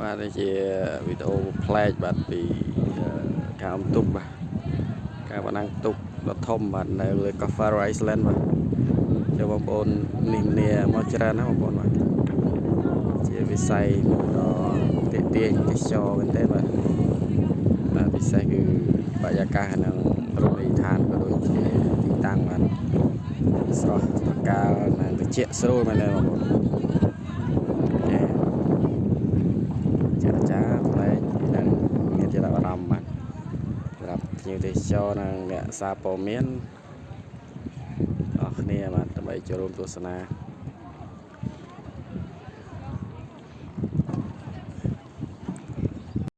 បាទនេះជាវីដេអូផ្លែកបាទពីការអំទុកបាទការបណ្ដាំងទុកដ៏ធំបាទនៅលើ Faroe Island បាទចូលបងប្អូននេះគ្នាមកច្រើនណាស់បងប្អូនបាទជាវិស័យដ៏ទាក់ទាញទេសចរមែនទេបាទពិសេសគឺបរិយាកាសនិងរមណីយដ្ឋានក៏ដូចជាទីតាំងបាទស្រស់ត្រកាលនិងត្រជាក់ស្រួលមែនទេបងប្អូនចាផ្លែកនិងមានចំណាប់អារម្មណ៍បាទសម្រាប់ភ្ញៀវទេសចរនិងអ្នកសារព័ត៌មានអរគ្នាបាទដើម្បីចូលរួមទស្សនា